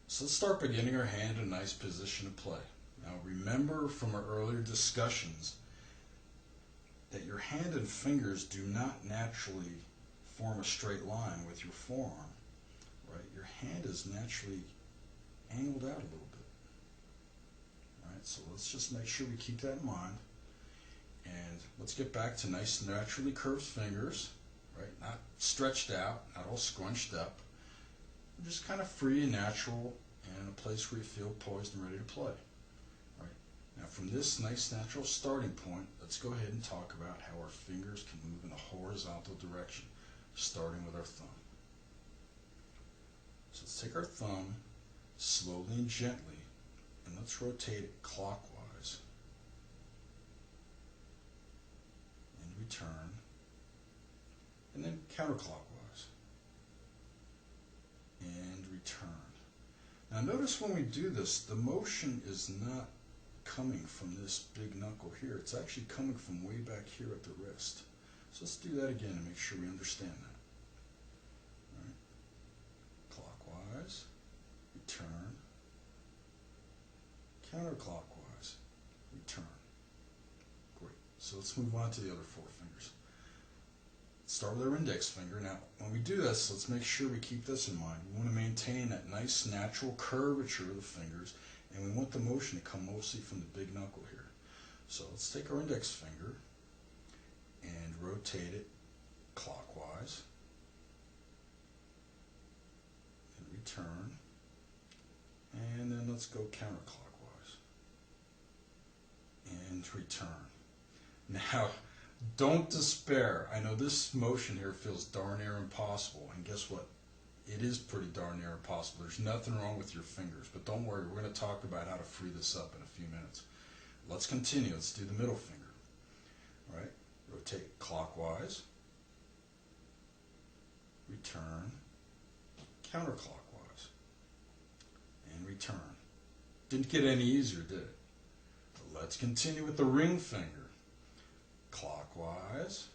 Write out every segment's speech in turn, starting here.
So let's start by getting our hand in a nice position to play. Now remember from our earlier discussions that your hand and fingers do not naturally form a straight line with your forearm, right? Your hand is naturally angled out a little bit. All right, so let's just make sure we keep that in mind. And let's get back to nice naturally curved fingers, right? Not stretched out, not all scrunched up. Just kind of free and natural and a place where you feel poised and ready to play. Right? Now from this nice natural starting point, let's go ahead and talk about how our fingers can move in a horizontal direction, starting with our thumb. So let's take our thumb slowly and gently and let's rotate it clockwise and return, and then counterclockwise and return. Now notice when we do this, the motion is not coming from this big knuckle here. It's actually coming from way back here at the wrist. So let's do that again and make sure we understand that. All right. Clockwise, return, counterclockwise, return. Great. So let's move on to the other four fingers. Start with our index finger. Now, when we do this, let's make sure we keep this in mind. We want to maintain that nice natural curvature of the fingers, and we want the motion to come mostly from the big knuckle here. So let's take our index finger and rotate it clockwise and return, and then let's go counterclockwise and return. Now, don't despair. I know this motion here feels darn near impossible, and guess what? It is pretty darn near impossible. There's nothing wrong with your fingers, but don't worry, we're going to talk about how to free this up in a few minutes. Let's continue. Let's do the middle finger. All right, rotate clockwise, return, counterclockwise, and return. Didn't get any easier, did it? But let's continue with the ring finger. Clockwise,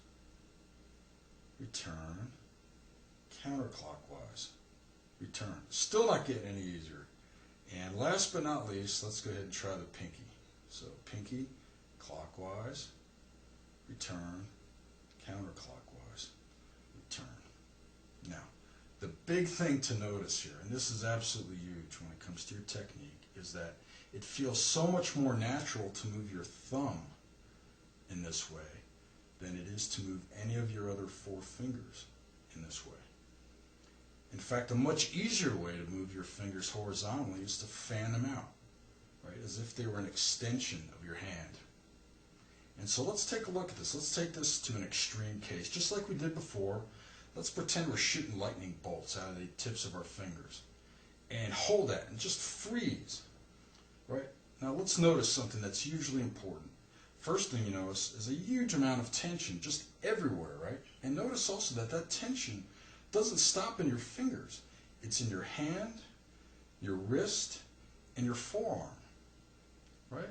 return, counterclockwise, return. Still not getting any easier. And last but not least, let's go ahead and try the pinky. So pinky, clockwise, return, counterclockwise, return. Now, the big thing to notice here, and this is absolutely huge when it comes to your technique, is that it feels so much more natural to move your thumb in this way than it is to move any of your other four fingers in this way. In fact, a much easier way to move your fingers horizontally is to fan them out, right, as if they were an extension of your hand. And so let's take a look at this. Let's take this to an extreme case. Just like we did before, let's pretend we're shooting lightning bolts out of the tips of our fingers. And hold that and just freeze, right? Now let's notice something that's hugely important. First thing you notice is a huge amount of tension just everywhere, right? And notice also that that tension doesn't stop in your fingers. It's in your hand, your wrist, and your forearm, right?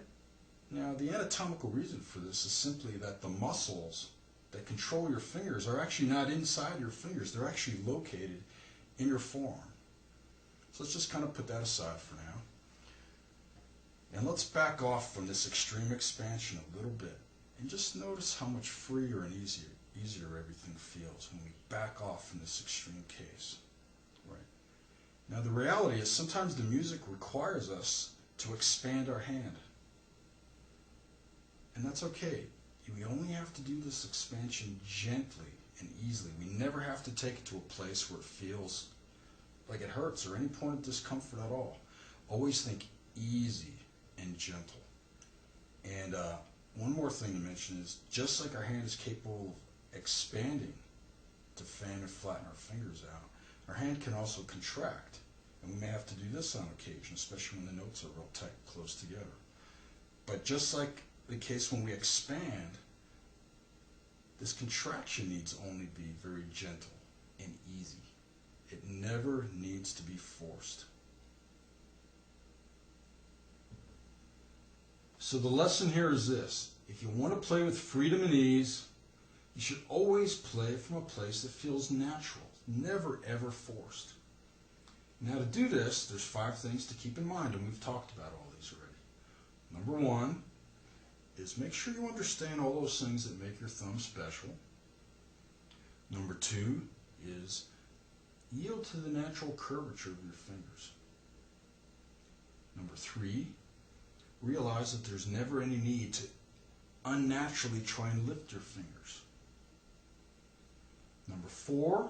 Now, the anatomical reason for this is simply that the muscles that control your fingers are actually not inside your fingers. They're actually located in your forearm. So let's just kind of put that aside for now. And let's back off from this extreme expansion a little bit and just notice how much freer and easier everything feels when we back off from this extreme case. Right? Now the reality is sometimes the music requires us to expand our hand. And that's okay. We only have to do this expansion gently and easily. We never have to take it to a place where it feels like it hurts or any point of discomfort at all. Always think easy and gentle. And one more thing to mention is, just like our hand is capable of expanding to fan and flatten our fingers out, our hand can also contract. And we may have to do this on occasion, especially when the notes are real tight, close together. But just like the case when we expand, this contraction needs only be very gentle and easy. It never needs to be forced. So the lesson here is this: if you want to play with freedom and ease, you should always play from a place that feels natural, never ever forced. Now to do this, there's 5 things to keep in mind, and we've talked about all these already. Number 1 is make sure you understand all those things that make your thumb special. Number 2 is yield to the natural curvature of your fingers. Number 3, realize that there's never any need to unnaturally try and lift your fingers. Number 4,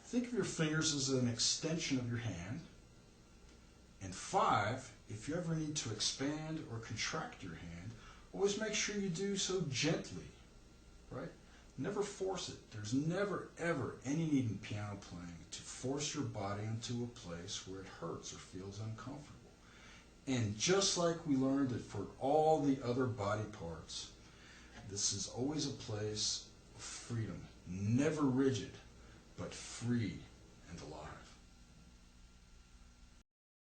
think of your fingers as an extension of your hand. And 5, if you ever need to expand or contract your hand, always make sure you do so gently, right? Never force it. There's never, ever any need in piano playing to force your body into a place where it hurts or feels uncomfortable. And just like we learned that for all the other body parts, this is always a place of freedom. Never rigid, but free and alive.